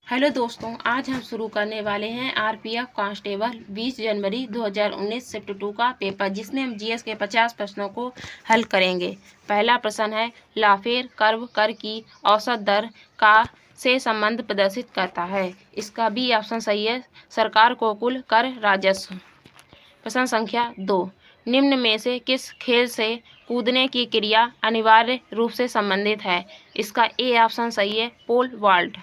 Hello दोस्तों, आज हम शुरू करने वाले हैं आरपीएफ कांस्टेबल 20 जनवरी 2019 शिफ्ट 2 का पेपर, जिसमें हम जीएस के 50 प्रश्नों को हल करेंगे। पहला प्रश्न है, लाफेर कर्व कर की औसत दर का से संबंध प्रदर्शित करता है। इसका बी ऑप्शन सही है, सरकार को कुल कर राजस्व। प्रश्न संख्या 2, निम्न में से किस खेल से कूदने की क्रिया अनिवार्य रूप से संबंधित है? इसका ए ऑप्शन सही है, पोल वॉल्ट।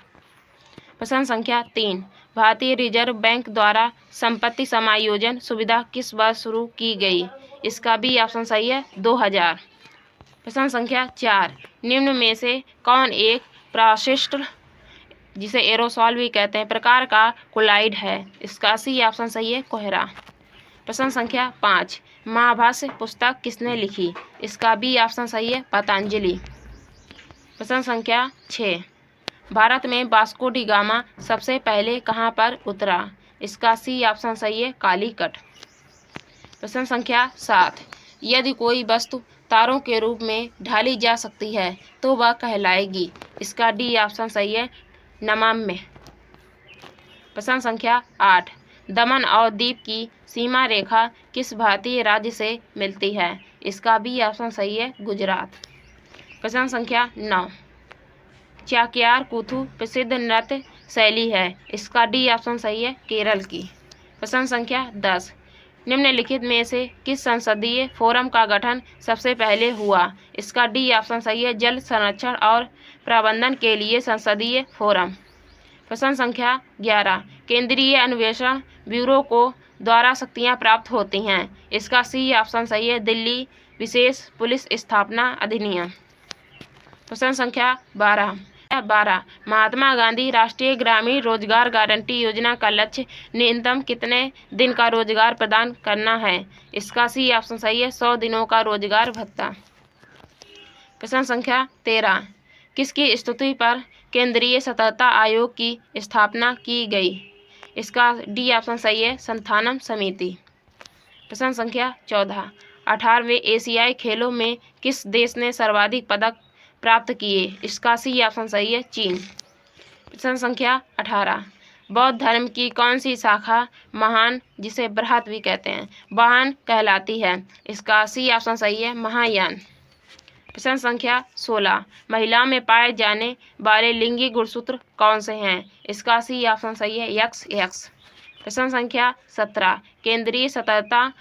प्रश्न संख्या 3, भारतीय रिजर्व बैंक द्वारा संपत्ति समायोजन सुविधा किस वर्ष शुरू की गई? इसका बी ऑप्शन सही है, 2000। प्रश्न संख्या 4, निम्न में से कौन एक प्राशिष्ट, जिसे एरोसॉल भी कहते हैं, प्रकार का कोलाइड है? इसका सी ऑप्शन सही है, कोहरा। प्रश्न संख्या 5, महाभाष्य पुस्तक किसने लिखी? इसका बी ऑप्शन सही है, पतंजलि। प्रश्न संख्या 6, भारत में वास्को डी गामा सबसे पहले कहाँ पर उतरा? इसका सी ऑप्शन सही है, कालीकट। प्रश्न संख्या 7, यदि कोई वस्तु तारों के रूप में ढाली जा सकती है तो वह कहलाएगी? इसका डी ऑप्शन सही है, नमाम्य। प्रश्न संख्या 8, दमन और दीव की सीमा रेखा किस भारतीय राज्य से मिलती है? इसका बी ऑप्शन सही है, गुजरात। प्रश्न संख्या 9, चाक्यार कूथु प्रसिद्ध नृत्य शैली है? इसका डी ऑप्शन सही है, केरल की। प्रश्न संख्या 10, निम्नलिखित में से किस संसदीय फोरम का गठन सबसे पहले हुआ? इसका डी ऑप्शन सही है, जल संरक्षण और प्रबंधन के लिए संसदीय फोरम। प्रश्न संख्या 11, केंद्रीय अन्वेषण ब्यूरो को द्वारा शक्तियां प्राप्त होती हैं? इसका सी ऑप्शन सही है, दिल्ली विशेष पुलिस स्थापना अधिनियम। प्रश्न संख्या 12, महात्मा गांधी राष्ट्रीय ग्रामीण रोजगार गारंटी योजना का लक्ष्य न्यूनतम कितने दिन का रोजगार प्रदान करना है? इसका सी ऑप्शन सही है, 100 दिनों का रोजगार भत्ता। प्रश्न संख्या 13, किसकी स्तुति पर केंद्रीय सतर्कता आयोग की स्थापना की गई? इसका डी ऑप्शन सही है, संथानम समिति। प्रश्न संख्या 14, 18वें एशियाई खेलों में किस देश ने सर्वाधिक पदक प्राप्त किए? इसका सी ऑप्शन सही है, चीन। प्रश्न संख्या 18, बौद्ध धर्म की कौन सी शाखा महान, जिसे बृहत भी कहते हैं, वाहन कहलाती है? इसका सी ऑप्शन सही है, महायान। प्रश्न संख्या 16, महिलाओं में पाए जाने वाले लिंगी गुणसूत्र कौन से हैं? इसका सी ऑप्शन सही है, XX। प्रश्न संख्या 17, केंद्रीय सतर्कता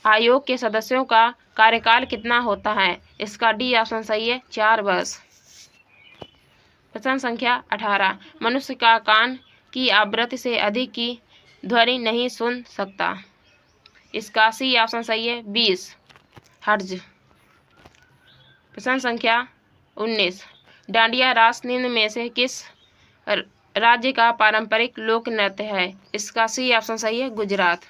आयोग के सदस्यों का कार्यकाल कितना होता है? इसका डी ऑप्शन सही है, 4 वर्ष। प्रश्न संख्या 18, मनुष्य का कान की आवृत्ति से अधिक की ध्वनि नहीं सुन सकता? इसका सी ऑप्शन सही है, 20 हर्ट्ज। प्रश्न संख्या 19, डांडिया रास निम्न में से किस राज्य का पारंपरिक लोक नृत्य है? इसका सी ऑप्शन सही है, गुजरात।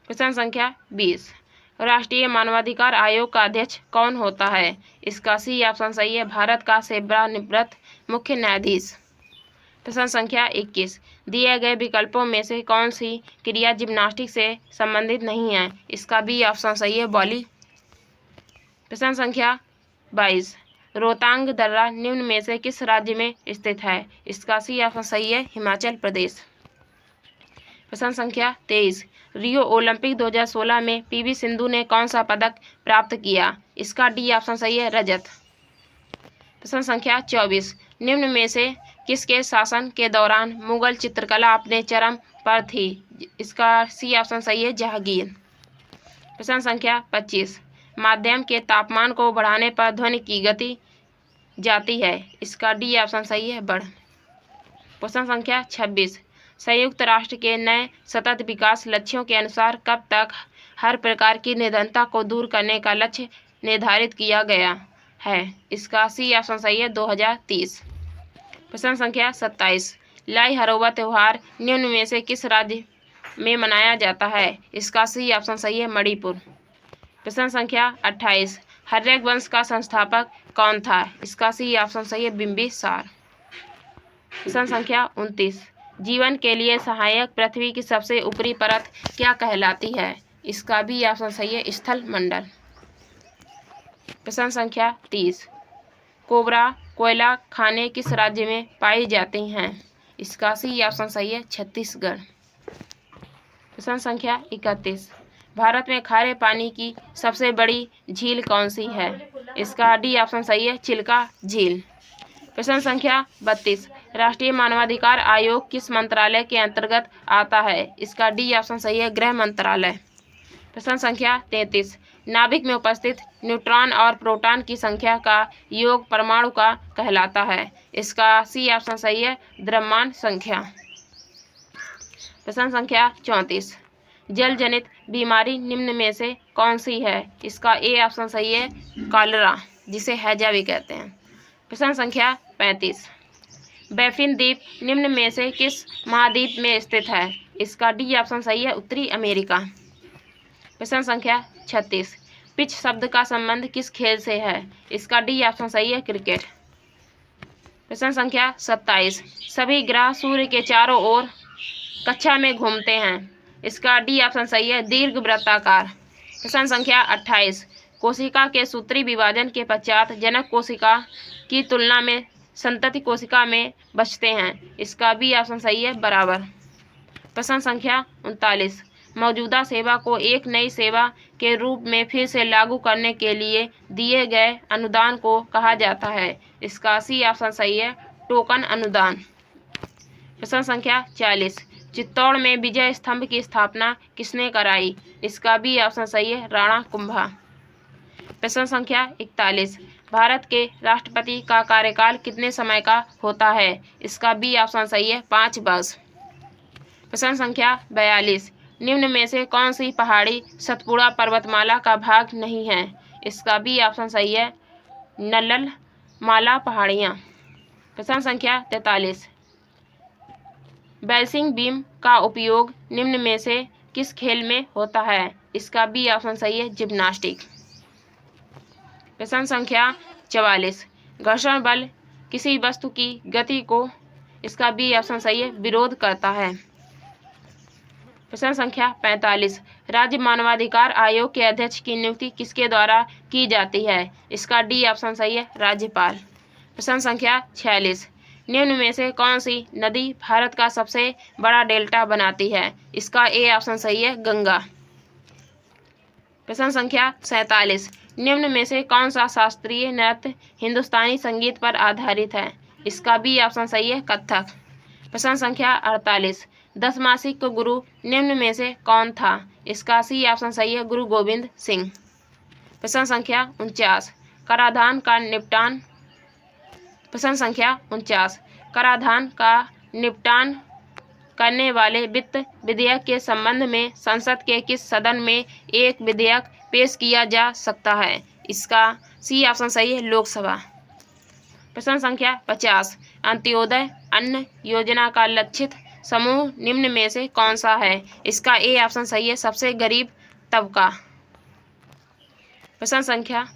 प्रश्न संख्या 20, राष्ट्रीय मानवाधिकार आयोग का अध्यक्ष कौन होता है? इसका सी ऑप्शन सही है, भारत का सेवानिवृत्त मुख्य न्यायाधीश। प्रश्न संख्या 21, दिए गए विकल्पों में से कौन सी क्रिया जिम्नास्टिक से संबंधित नहीं है? इसका बी ऑप्शन सही है, बॉली। प्रश्न संख्या 22, रोहतांग दर्रा निम्न में से किस राज्य में स्थित है? इसका सी ऑप्शन सही है, हिमाचल प्रदेश। प्रश्न संख्या 23, रियो ओलंपिक 2016 में पीवी सिंधु ने कौन सा पदक प्राप्त किया? इसका डी ऑप्शन सही है, रजत। प्रश्न संख्या 24, निम्न में से किसके शासन के दौरान मुगल चित्रकला अपने चरम पर थी? इसका सी ऑप्शन सही है, जहांगीर। प्रश्न संख्या 25, माध्यम के तापमान को बढ़ाने पर ध्वनि की गति जाती है? इसका डी ऑप्शन सही है, बढ़। प्रश्न संख्या 26, संयुक्त राष्ट्र के नए सतत विकास लक्ष्यों के अनुसार कब तक हर प्रकार की निर्धनता को दूर करने का लक्ष्य निर्धारित किया गया है? इसका सी ऑप्शन सही है, 2030। प्रश्न संख्या 27, लाई हरोबा त्योहार निम्न में से किस राज्य में मनाया जाता है? इसका सी ऑप्शन सही है, मणिपुर। प्रश्न संख्या 28, हर्यक वंश का संस्थापक कौन था? इसका सी ऑप्शन सही है, बिंबिसार। प्रश्न संख्या 29, जीवन के लिए सहायक पृथ्वी की सबसे ऊपरी परत क्या कहलाती है? इसका बी ऑप्शन सही है, स्थल मंडल। प्रश्न संख्या 30, कोबरा कोयला खानें किस राज्य में पाई जाती हैं? इसका सी ऑप्शन सही है छत्तीसगढ़। प्रश्न संख्या 31, भारत में खारे पानी की सबसे बड़ी झील कौन सी है? इसका डी ऑप्शन सही है चिल्का झील। प्रश्न संख्या 32, राष्ट्रीय मानवाधिकार आयोग किस मंत्रालय के अंतर्गत आता है? इसका डी ऑप्शन सही है गृह मंत्रालय। प्रश्न संख्या 33, नाभिक में उपस्थित न्यूट्रॉन और प्रोटॉन की संख्या का योग परमाणु का कहलाता है? इसका सी ऑप्शन सही है द्रव्यमान संख्या। प्रश्न संख्या 34, जल जनित बीमारी निम्न में से कौन सी है? इसका ए ऑप्शन सही है कॉलरा, जिसे हैजा भी कहते हैं। प्रश्न संख्या 35, बैफिन द्वीप निम्न में से किस महाद्वीप में स्थित है? इसका डी ऑप्शन सही है उत्तरी अमेरिका। प्रश्न संख्या 36, पिच शब्द का संबंध किस खेल से है? इसका डी ऑप्शन सही है क्रिकेट। प्रश्न संख्या 27, सभी ग्रह सूर्य के चारों ओर कक्षा में घूमते हैं? इसका डी ऑप्शन सही है दीर्घ वृत्ताकार। प्रश्न संख्या 28, कोशिका के सूत्री विभाजन के पश्चात जनक कोशिका की तुलना में संतति कोशिका में बचते हैं? इसका बी ऑप्शन सही है बराबर। प्रश्न संख्या 39, मौजूदा सेवा को एक नई सेवा के रूप में फिर से लागू करने के लिए दिए गए अनुदान को कहा जाता है? इसका सी ऑप्शन सही है टोकन अनुदान। प्रश्न संख्या 40, चित्तौड़ में विजय स्तंभ की स्थापना किसने कराई? इसका बी ऑप्शन सही है राणा कुंभा। प्रश्न संख्या 41, भारत के राष्ट्रपति का कार्यकाल कितने समय का होता है? इसका बी ऑप्शन सही है 5 वर्ष। प्रश्न संख्या 42, निम्न में से कौन सी पहाड़ी सतपुड़ा पर्वतमाला का भाग नहीं है? इसका बी ऑप्शन सही है नल्लल माला पहाड़ियाँ। प्रश्न संख्या 43, बैसिंग बीम का उपयोग निम्न में से किस खेल में होता है? इसका बी ऑप्शन सही है जिम्नास्टिक। प्रश्न संख्या 44, घर्षण बल किसी वस्तु की गति को, इसका बी ऑप्शन सही है विरोध करता है। प्रश्न संख्या 45, राज्य मानवाधिकार आयोग के अध्यक्ष की नियुक्ति किसके द्वारा की जाती है? इसका डी ऑप्शन सही है राज्यपाल। प्रश्न संख्या 46, निम्न में से कौन सी नदी भारत का सबसे बड़ा डेल्टा बनाती है? इसका ए ऑप्शन सही है गंगा। प्रश्न संख्या 47, निम्न में से कौन सा शास्त्रीय नृत्य हिंदुस्तानी संगीत पर आधारित है? इसका बी ऑप्शन सही है कथक। प्रश्न संख्या 48, 10 मासिक को गुरु निम्न में से कौन था? इसका सी ऑप्शन सही है गुरु गोविंद सिंह। प्रश्न संख्या 49, कराधान का निपटान प्रश्न संख्या 49, कराधान का निपटान करने वाले वित्त विधेयक के संबंध में संसद के किस सदन में एक विधेयक पेश किया जा सकता है? इसका सी ऑप्शन सही है लोकसभा। प्रश्न संख्या 50, अंत्योदय अन्न योजना का लक्षित समूह निम्न में से कौन सा है? इसका ए ऑप्शन सही है सबसे गरीब तबका। प्रश्न संख्या